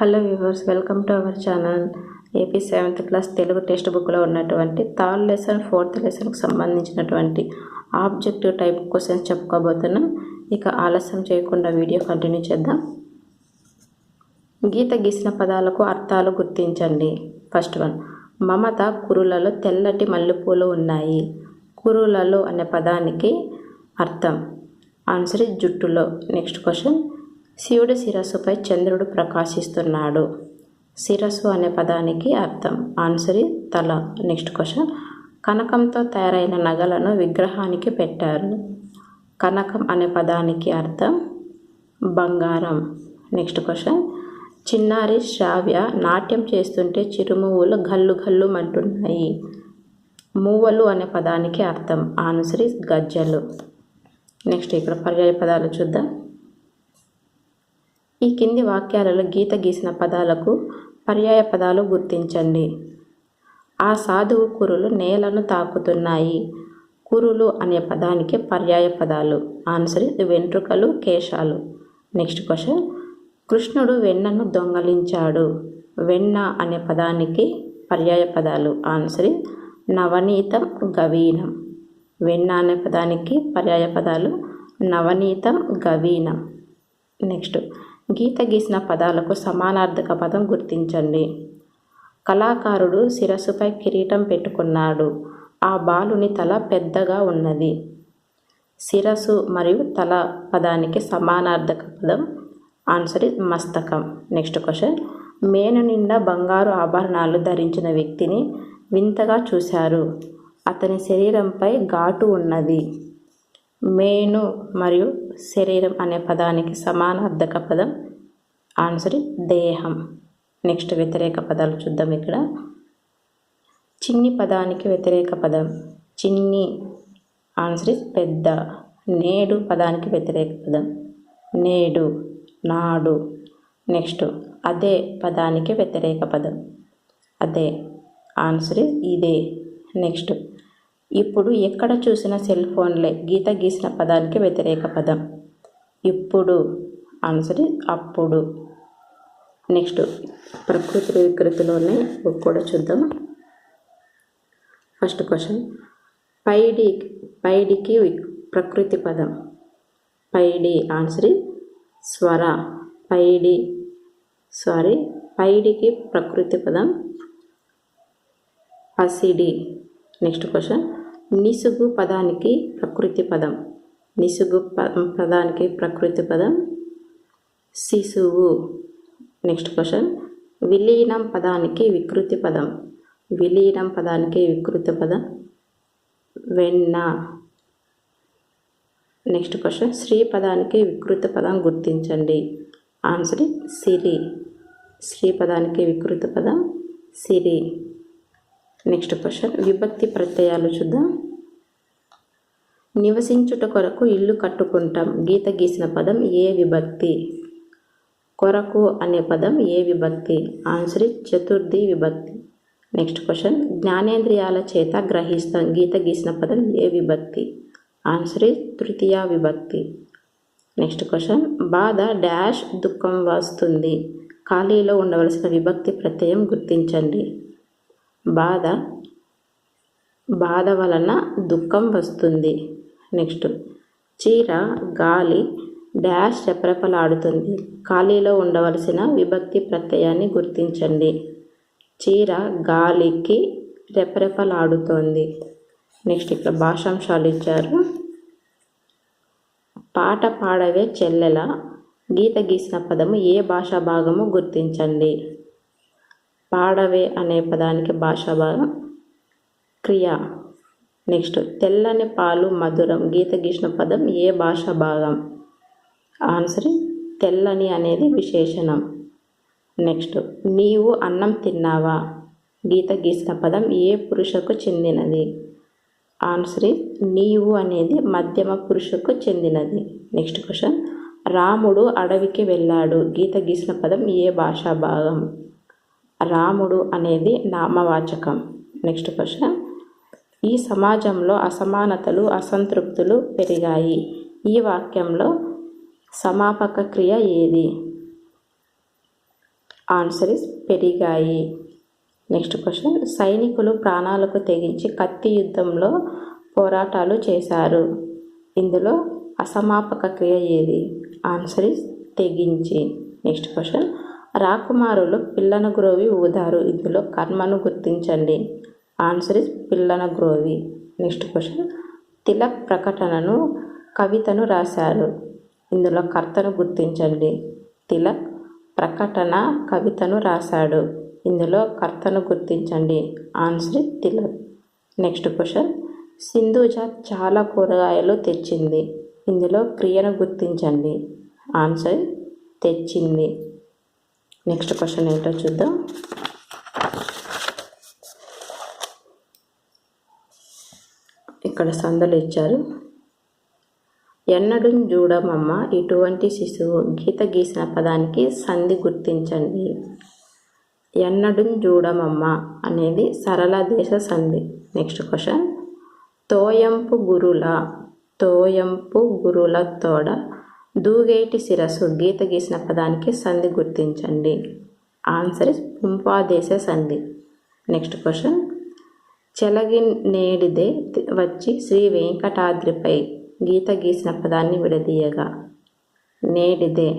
Hello viewers, welcome to our channel. AP 7th class Telugu text బుక్లో ఉన్నటువంటి third lesson 4th లెసన్కి సంబంధించినటువంటి objective type questions చెప్పుకోబోతున్నాం. ఇక ఆలస్యం చేయకుండా వీడియో కంటిన్యూ చేద్దాం. గీత గీసిన పదాలకు అర్థాలు గుర్తించండి. ఫస్ట్ వన్, మమత కురులలో తెల్లటి మల్లెపూలు ఉన్నాయి. కురులలో అనే పదానికి అర్థం ఆన్సర్ జుట్టులో. నెక్స్ట్ క్వశ్చన్, శివుడి శిరస్సుపై చంద్రుడు ప్రకాశిస్తున్నాడు. శిరస్సు అనే పదానికి అర్థం ఆన్సర్ తల. నెక్స్ట్ క్వశ్చన్, కనకంతో తయారైన నగలను విగ్రహానికి పెట్టారు. కనకం అనే పదానికి అర్థం బంగారం. నెక్స్ట్ క్వశ్చన్, చిన్నారి శ్రావ్య నాట్యం చేస్తుంటే చిరుమువ్వులు గల్లు గల్లు మంటున్నాయి. మువ్వలు అనే పదానికి అర్థం ఆన్సర్ గజ్జలు. నెక్స్ట్ ఇక్కడ పర్యాయ పదాలు చూద్దాం. ఈ కింది వాక్యాలలో గీత గీసిన పదాలకు పర్యాయ పదాలు గుర్తించండి. ఆ సాధువు కురులు నేలను తాకుతున్నాయి. కురులు అనే పదానికి పర్యాయ పదాలు ఆన్సర్ వెంట్రుకలు, కేశాలు. నెక్స్ట్ క్వశ్చన్, కృష్ణుడు వెన్నను దొంగలించాడు. వెన్న అనే పదానికి పర్యాయ పదాలు ఆన్సర్ నవనీతం, గవీనం. వెన్న అనే పదానికి పర్యాయ పదాలు నవనీతం, గవీనం. నెక్స్ట్, గీత గీసిన పదాలకు సమానార్థక పదం గుర్తించండి. కళాకారుడు శిరస్సుపై కిరీటం పెట్టుకున్నాడు. ఆ బాలుని తల పెద్దగా ఉన్నది. శిరస్సు మరియు తల పదానికి సమానార్థక పదం ఆన్సర్ మస్తకం. నెక్స్ట్ క్వశ్చన్, మేను నిండా బంగారు ఆభరణాలు ధరించిన వ్యక్తిని వింతగా చూశారు. అతని శరీరంపై ఘాటు ఉన్నది. మేను మరియు శరీరం అనే పదానికి సమానార్థక పదం ఆన్సర్ దేహం. నెక్స్ట్ వ్యతిరేక పదాలు చూద్దాం. ఇక్కడ చిన్ని పదానికి వ్యతిరేక పదం చిన్ని ఆన్సర్ పెద్ద. నేడు పదానికి వ్యతిరేక పదం నేడు, నాడు. నెక్స్ట్, అదే పదానికి వ్యతిరేక పదం అదే ఆన్సర్ ఇదే. నెక్స్ట్, ఇప్పుడు ఎక్కడ చూసిన సెల్ ఫోన్లే గీత గీసిన పదానికి వ్యతిరేక పదం ఇప్పుడు ఆన్సర్ అప్పుడు. నెక్స్ట్, ప్రకృతి వికృతిలోనే కూడా చూద్దాం. ఫస్ట్ క్వశ్చన్, పైడికి ప్రకృతి పదం పైడి ఆన్సర్ స్వర. పైడికి ప్రకృతి పదం పసిడి. నెక్స్ట్ క్వశ్చన్, నిసుగు పదానికి ప్రకృతి పదం ప్రకృతి పదం శిశువు. నెక్స్ట్ క్వశ్చన్, విలీనం పదానికి వికృతి పదం వెన్న. నెక్స్ట్ క్వశ్చన్, శ్రీ పదానికి వికృతి పదం గుర్తించండి. ఆన్సర్ సిరి. శ్రీ పదానికి వికృతి పదం సిరి. నెక్స్ట్ క్వశ్చన్, విభక్తి ప్రత్యయాలు చూద్దాం. నివసించుట కొరకు ఇల్లు కట్టుకుంటాం. గీత గీసిన పదం ఏ విభక్తి? కొరకు అనే పదం ఏ విభక్తి? ఆన్సర్ చతుర్థి విభక్తి. నెక్స్ట్ క్వశ్చన్, జ్ఞానేంద్రియాల చేత గ్రహిస్తాం. గీత గీసిన పదం ఏ విభక్తి? ఆన్సర్ తృతీయ విభక్తి. నెక్స్ట్ క్వశ్చన్, బాధ డాష్ దుఃఖం వస్తుంది. ఖాళీలో ఉండవలసిన విభక్తి ప్రత్యయం గుర్తించండి. బాధ వలన దుఃఖం వస్తుంది. నెక్స్ట్, చీర గాలి డాష్ రెపరెపలాడుతుంది. ఖాళీలో ఉండవలసిన విభక్తి ప్రత్యయాన్ని గుర్తించండి. చీర గాలికి రెపరెపలాడుతోంది. నెక్స్ట్, ఇక్కడ భాషాంశాలు ఇచ్చారు. పాట పాడవే చెల్లెల. గీత గీసిన పదము ఏ భాషా భాగము గుర్తించండి. పాడవే అనే పదానికి భాషా భాగం క్రియ. నెక్స్ట్, తెల్లని పాలు మధురం. గీత గీసిన పదం ఏ భాషా భాగం? ఆన్సర్ తెల్లని అనేది విశేషణం. నెక్స్ట్, నీవు అన్నం తిన్నావా. గీత గీసిన పదం ఏ పురుషకు చెందినది? ఆన్సర్ నీవు అనేది మధ్యమ పురుషకు చెందినది. నెక్స్ట్ క్వశ్చన్, రాముడు అడవికి వెళ్ళాడు. గీత గీసిన పదం ఏ భాషా భాగం? రాముడు అనేది నామవాచకం. నెక్స్ట్ క్వశ్చన్, ఈ సమాజంలో అసమానతలు, అసంతృప్తులు పెరిగాయి. ఈ వాక్యంలో సమాపక క్రియ ఏది? ఆన్సర్ ఇస్ పెరిగాయి. నెక్స్ట్ క్వశ్చన్, సైనికులు ప్రాణాలకు తెగించి కత్తి యుద్ధంలో పోరాటాలు చేశారు. ఇందులో అసమాపక క్రియ ఏది? ఆన్సర్ ఇస్ తెగించి. నెక్స్ట్ క్వశ్చన్, రాకుమారులు పిల్లన గ్రోవి ఊదారు. ఇందులో కర్మను గుర్తించండి. ఆన్సర్ ఇస్ పిల్లన గ్రోవి. నెక్స్ట్ క్వశ్చన్, తిలక్ ప్రకటనను కవితను రాశారు. ఇందులో కర్తను గుర్తించండి. తిలక్ ప్రకటన కవితను రాశాడు. ఇందులో కర్తను గుర్తించండి. Answer is Tilak. Next question, Sindhuja చాలా కూరగాయలు తెచ్చింది. ఇందులో క్రియను గుర్తించండి. ఆన్సర్ తెచ్చింది. నెక్స్ట్ క్వశ్చన్ ఏంటో చూద్దాం. ఇక్కడ సందులు ఇచ్చారు. ఎన్నడు చూడమమ్మ ఇటువంటి శిశువు. గీత గీసిన పదానికి సంధి గుర్తించండి. ఎన్నడు చూడమమ్మ అనేది సరళ దేశ సంధి. నెక్స్ట్ క్వశ్చన్, తోయంపు గురుల తోడ దూగేటి శిరస్సు. గీత గీసిన పదానికి సంధి గుర్తించండి. ఆన్సర్ ఇస్ పుంపాదేశ సంధి. నెక్స్ట్ క్వశ్చన్, చెలగి నేడిదే వచ్చి శ్రీ వెంకటాద్రిపై. గీత గీసిన పదాన్ని విడదీయగా. నేడిదే.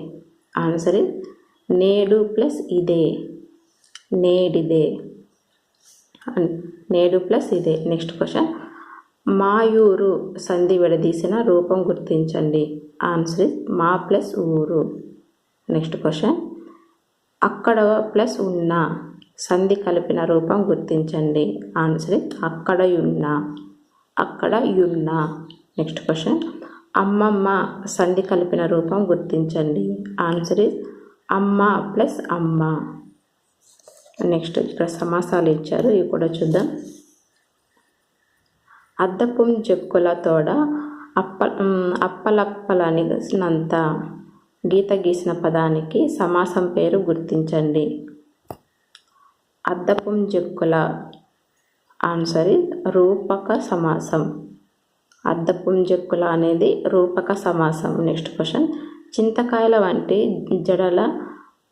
ఆన్సర్ ఇస్ నేడు ప్లస్ ఇదే. నేడిదే. నేడు ప్లస్ ఇదే. నెక్స్ట్ క్వశ్చన్, మాయూరు సంధి విడదీసిన రూపం గుర్తించండి. ఆన్సర్ ఇస్ మా ప్లస్ ఊరు. నెక్స్ట్ క్వశ్చన్, అక్కడ ప్లస్ ఉన్న సంధి కలిపిన రూపం గుర్తించండి. ఆన్సర్ ఇస్ అక్కడ యున్న. నెక్స్ట్ క్వశ్చన్, అమ్మమ్మ సంధి కలిపిన రూపం గుర్తించండి. ఆన్సర్ ఇస్ అమ్మ ప్లస్ అమ్మ. నెక్స్ట్ ఇక్కడ సమాసాలు ఇచ్చారు, ఇవి కూడా చూద్దాం. అద్దపుం జక్కుల తోడ అప్పలప్పలనినంత. గీత గీసిన పదానికి సమాసం పేరు గుర్తించండి. అద్దపుం జక్కుల. ఆన్సర్ ఇస్ రూపక సమాసం. అద్దపుం జక్కుల అనేది రూపక సమాసం. నెక్స్ట్ క్వశ్చన్, చింతకాయల వంటి జడల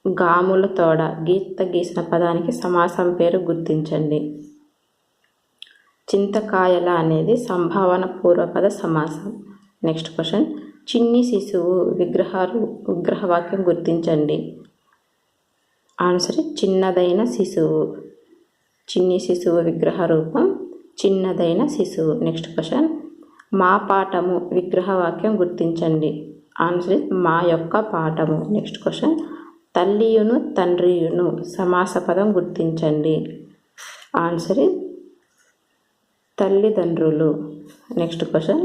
గాముల తోడ. గీత గీసిన పదానికి సమాసం పేరు గుర్తించండి. చింతకాయల అనేది సంభావన పూర్వపద సమాసం. నెక్స్ట్ క్వశ్చన్, చిన్ని శిశువు విగ్రహవాక్యం గుర్తించండి. ఆన్సర్ చిన్నదైన శిశువు. చిన్ని శిశువు విగ్రహ రూపం చిన్నదైన శిశువు. నెక్స్ట్ క్వశ్చన్, మా పాఠము విగ్రహవాక్యం గుర్తించండి. ఆన్సర్ మా యొక్క పాఠము. నెక్స్ట్ క్వశ్చన్, తల్లియును తండ్రియును సమాస పదం గుర్తించండి. ఆన్సర్ తల్లిదండ్రులు. నెక్స్ట్ క్వశ్చన్,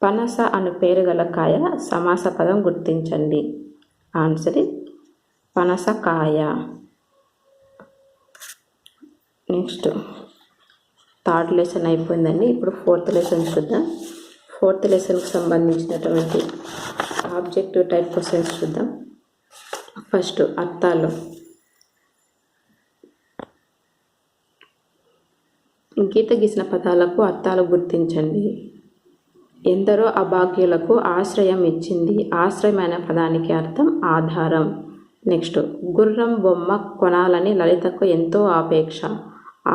పనస అను పేరు గల కాయ సమాస పదం గుర్తించండి. ఆన్సర్ పనసకాయ. నెక్స్ట్ థర్డ్ లెసన్ అయిపోయిందండి. ఇప్పుడు ఫోర్త్ లెసన్ చూద్దాం. ఫోర్త్ లెసన్కి సంబంధించినటువంటి ఆబ్జెక్టివ్ టైప్ క్వశ్చన్స్ చూద్దాం. ఫస్ట్ అర్థాలు. గీత గీసిన పదాలకు అర్థాలు గుర్తించండి. ఎందరో అభాగ్యులకు ఆశ్రయం ఇచ్చింది. ఆశ్రయం అనే పదానికి అర్థం ఆధారం. నెక్స్ట్, గుర్రం బొమ్మ కొనాలని లలితకు ఎంతో ఆపేక్ష.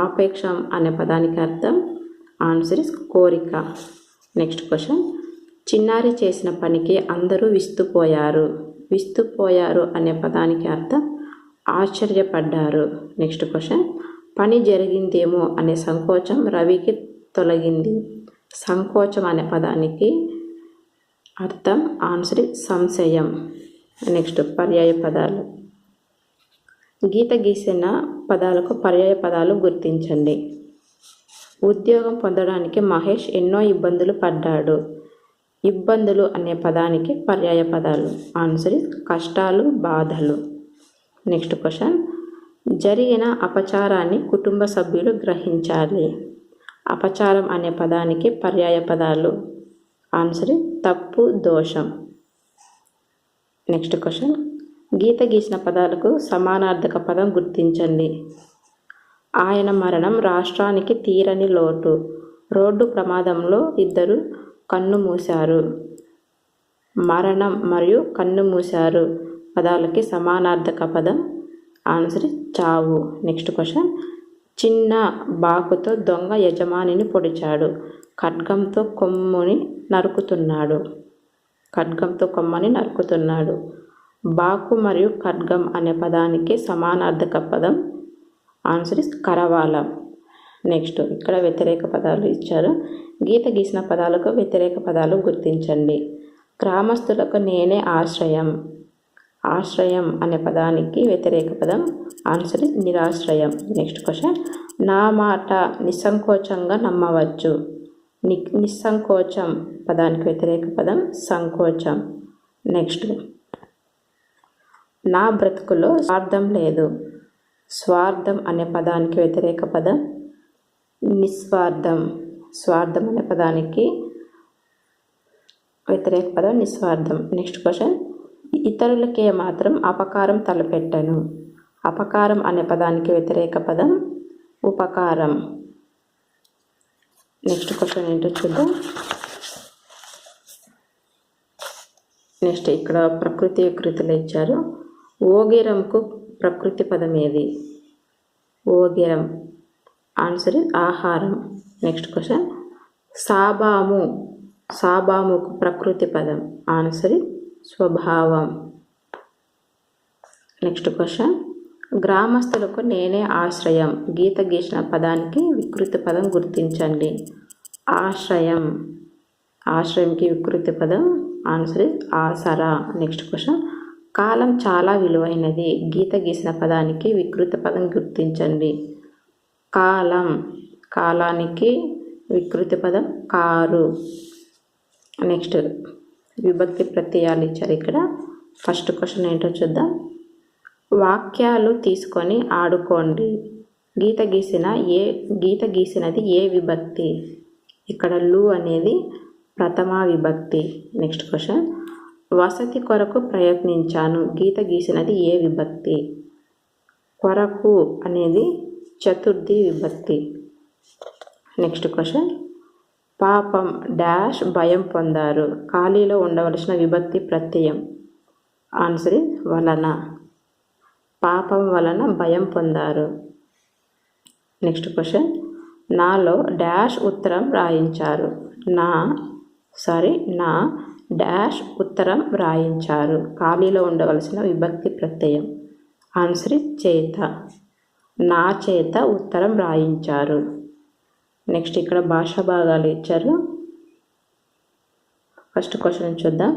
ఆపేక్షం అనే పదానికి అర్థం ఆన్సర్ కోరిక. నెక్స్ట్ క్వశ్చన్, చిన్నారి చేసిన పనికి అందరూ విస్తుపోయారు. విస్తుపోయారు అనే పదానికి అర్థం ఆశ్చర్యపడ్డారు. నెక్స్ట్ క్వశ్చన్, పని జరిగిందేమో అనే సంకోచం రవికి తొలగింది. సంకోచం అనే పదానికి అర్థం ఆన్సర్ సంశయం. నెక్స్ట్, పర్యాయ పదాలు. గీత గీసిన పదాలకు పర్యాయ పదాలు గుర్తించండి. ఉద్యోగం పొందడానికి మహేష్ ఎన్నో ఇబ్బందులు పడ్డాడు. ఇబ్బందులు అనే పదానికి పర్యాయ పదాలు ఆన్సర్ కష్టాలు, బాధలు. నెక్స్ట్ క్వశ్చన్, జరిగిన అపచారాన్ని కుటుంబ సభ్యులు గ్రహించాలి. అపచారం అనే పదానికి పర్యాయ పదాలు ఆన్సర్ తప్పు, దోషం. నెక్స్ట్ క్వశ్చన్, గీత గీసిన పదాలకు సమానార్థక పదం గుర్తించండి. ఆయన మరణం రాష్ట్రానికి తీరని లోటు. రోడ్డు ప్రమాదంలో ఇద్దరు కన్ను మూశారు. మరణం మరియు కన్ను మూశారు పదాలకి సమానార్థక పదం ఆన్సర్ చావు. నెక్స్ట్ క్వశ్చన్, చిన్న బాకుతో దొంగ యజమానిని పొడిచాడు, ఖడ్గంతో కొమ్ముని నరుకుతున్నాడు. ఖడ్గంతో కొమ్మని నరుకుతున్నాడు. బాకు మరియు ఖడ్గం అనే పదానికి సమానార్థక పదం ఆన్సర్ కరవాలం. నెక్స్ట్ ఇక్కడ వ్యతిరేక పదాలు ఇచ్చారు. గీత గీసిన పదాలకు వ్యతిరేక పదాలు గుర్తించండి. గ్రామస్తులకు నేనే ఆశ్రయం. ఆశ్రయం అనే పదానికి వ్యతిరేక పదం ఆన్సర్ నిరాశ్రయం. నెక్స్ట్ క్వశ్చన్, నా మాట నిస్సంకోచంగా నమ్మవచ్చు. నిస్సంకోచం పదానికి వ్యతిరేక పదం సంకోచం. నెక్స్ట్, నా బ్రతుకులో స్వార్థం లేదు. స్వార్థం అనే పదానికి వ్యతిరేక పదం నిస్వార్థం. స్వార్థం అనే పదానికి వ్యతిరేక పదం నిస్వార్థం. నెక్స్ట్ క్వశ్చన్, ఇతరులకే మాత్రం అపకారం తలపెట్టను. అపకారం అనే పదానికి వ్యతిరేక పదం ఉపకారం. నెక్స్ట్ క్వశ్చన్ ఏంటో చూద్దాం. నెక్స్ట్ ఇక్కడ ప్రకృతి వికృతులు ఇచ్చారు. ఓగిరంకు ప్రకృతి పదం ఏది? ఓగిరం ఆన్సర్ ఆహారం. నెక్స్ట్ క్వశ్చన్, సాబాము. సాబాముకు ప్రకృతి పదం ఆన్సర్ స్వభావం. నెక్స్ట్ క్వశ్చన్, గ్రామస్తులకు నేనే ఆశ్రయం. గీత గీసిన పదానికి వికృతి పదం గుర్తించండి. ఆశ్రయం. ఆశ్రయంకి వికృతి పదం ఆన్సర్ ఆసరా. నెక్స్ట్ క్వశ్చన్, కాలం చాలా విలువైనది. గీత గీసిన పదానికి వికృతి పదం గుర్తించండి. కాలం. కాలానికి వికృతి పదం కారు. నెక్స్ట్ విభక్తి ప్రత్యయాలు ఇచ్చారు ఇక్కడ. ఫస్ట్ క్వశ్చన్ ఏంటో చూద్దాం. వాక్యాలు తీసుకొని ఆడుకోండి. గీత గీసినది ఏ విభక్తి? ఇక్కడ లు అనేది ప్రథమ విభక్తి. నెక్స్ట్ క్వశ్చన్, వసతి కొరకు ప్రయత్నించాను. గీత గీసినది ఏ విభక్తి? కొరకు అనేది చతుర్థి విభక్తి. నెక్స్ట్ క్వశ్చన్, పాపం డాష్ భయం పొందారు. ఖాళీలో ఉండవలసిన విభక్తి ప్రత్యయం ఆన్సర్ వలన. పాపం వలన భయం పొందారు. నెక్స్ట్ క్వశ్చన్, నాలో డాష్ ఉత్తరం రాయించారు. నా డాష్ ఉత్తరం రాయించారు. ఖాళీలో ఉండవలసిన విభక్తి ప్రత్యయం ఆన్సర్ చేత. నా చేత ఉత్తరం రాయించారు. నెక్స్ట్ ఇక్కడ భాషా భాగాలు ఇచ్చారు. ఫస్ట్ క్వశ్చన్ చూద్దాం.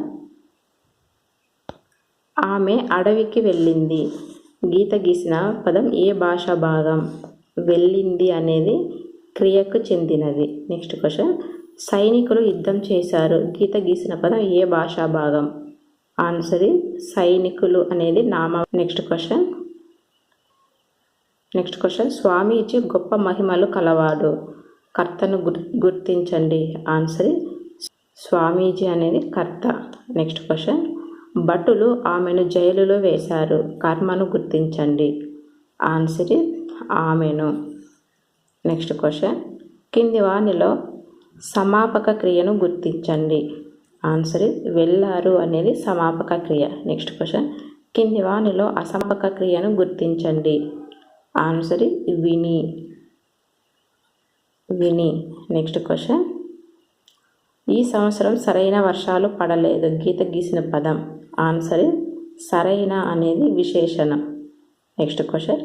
ఆమె అడవికి వెళ్ళింది. గీత గీసిన పదం ఏ భాషా భాగం? వెళ్ళింది అనేది క్రియకు చెందినది. నెక్స్ట్ క్వశ్చన్, సైనికులు యుద్ధం చేశారు. గీత గీసిన పదం ఏ భాషా భాగం? ఆన్సర్ సైనికులు అనేది నామ. నెక్స్ట్ క్వశ్చన్, స్వామీజీ గొప్ప మహిమలు కలవాడు. కర్తను గుర్తించండి. ఆన్సర్ స్వామీజీ అనేది కర్త. నెక్స్ట్ క్వశ్చన్, భటులు ఆమెను జైలులో వేశారు. కర్మను గుర్తించండి. ఆన్సర్ ఆమెను. నెక్స్ట్ క్వశ్చన్, కింది వానిలో సమాపక క్రియను గుర్తించండి. ఆన్సర్ వెళ్ళారు అనేది సమాపక క్రియ. నెక్స్ట్ క్వశ్చన్, కింది వానిలో అసమాపక క్రియను గుర్తించండి. ఆన్సర్ విని. నెక్స్ట్ క్వశ్చన్, ఈ సంవత్సరం సరైన వర్షాలు పడలేదు. గీత గీసిన పదం ఆన్సర్ సరైన అనేది విశేషణం. నెక్స్ట్ క్వశ్చన్,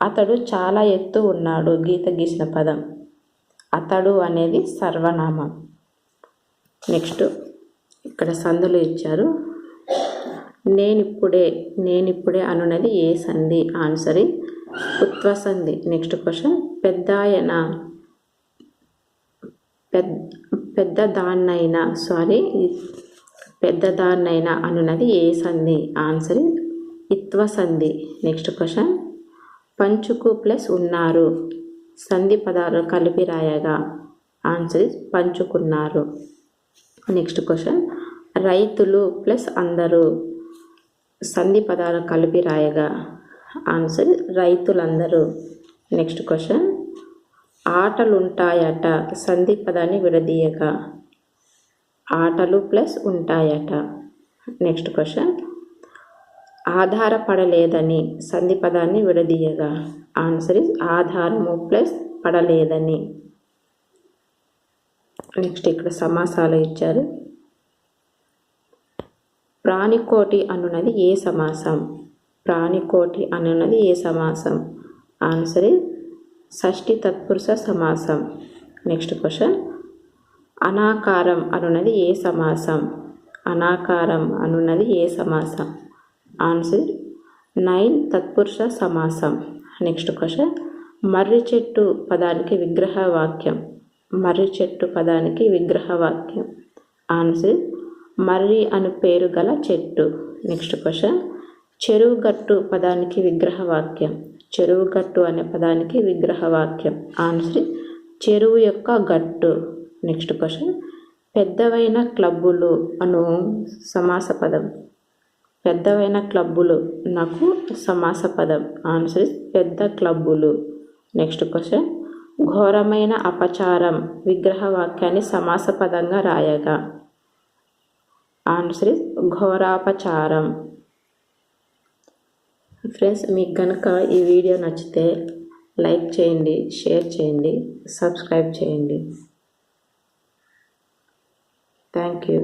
అతడు చాలా ఎత్తు ఉన్నాడు. గీత గీసిన పదం అతడు అనేది సర్వనామం. నెక్స్ట్ ఇక్కడ సందులు ఇచ్చారు. నేనిప్పుడే అనున్నది ఏ సంధి? ఆన్సర్ ఉత్వ సంధి. నెక్స్ట్ క్వశ్చన్, పెద్దదాన్నైనా అనున్నది ఏ సంధి? ఆన్సర్ ఇత్వ సంధి. నెక్స్ట్ క్వశ్చన్, పంచుకు ప్లస్ ఉన్నారు. సంధి పదాలు కలిపి రాయగా ఆన్సర్ పంచుకున్నారు. నెక్స్ట్ క్వశ్చన్, రైతులు ప్లస్ అందరూ. సంధి పదాలు కలిపి రాయగా ఆన్సర్ రైతులందరూ. నెక్స్ట్ క్వశ్చన్, ఆటలుంటాయట. సంధి పదాన్ని విడదీయగా ఆటలు ప్లస్ ఉంటాయట. నెక్స్ట్ క్వశ్చన్, ఆధారపడలేదని సంధి పదాన్ని విడదీయగా. ఆన్సర్ ఇస్ ఆధారము ప్లస్ పడలేదని. నెక్స్ట్ ఇక్కడ సమాసాలు ఇచ్చారు. ప్రాణికోటి అనున్నది ఏ సమాసం? ప్రాణికోటి అనున్నది ఏ సమాసం? ఆన్సర్ ఇస్ షష్ఠి తత్పురుష సమాసం. నెక్స్ట్ క్వశ్చన్, అనాకారం అనున్నది ఏ సమాసం? అనాకారం అనున్నది ఏ సమాసం? ఆన్సర్ 9 తత్పురుష సమాసం. నెక్స్ట్ క్వశ్చన్, మర్రి చెట్టు పదానికి విగ్రహ వాక్యం. మర్రి చెట్టు పదానికి విగ్రహ వాక్యం. ఆన్సర్ మర్రి అను పేరు గల చెట్టు. నెక్స్ట్ క్వశ్చన్, చెరువు గట్టు పదానికి విగ్రహ వాక్యం. చెరువు గట్టు అనే పదానికి విగ్రహ వాక్యం. ఆన్సర్ చెరువు యొక్క గట్టు. నెక్స్ట్ క్వశ్చన్, పెద్దవైన క్లబ్బులు అను సమాస పదం. పెద్దవైన క్లబ్బులు నాకు సమాస పదం. ఆన్సర్ పెద్ద క్లబ్బులు. నెక్స్ట్ క్వశ్చన్, ఘోరమైన అపచారం విగ్రహ వాక్యాన్ని సమాస పదంగా రాయగా. ఆన్సర్ ఘోరాపచారం. ఫ్రెండ్స్, మీకు కనుక ఈ వీడియో నచ్చితే లైక్ చేయండి, షేర్ చేయండి, సబ్స్క్రైబ్ చేయండి. Thank you.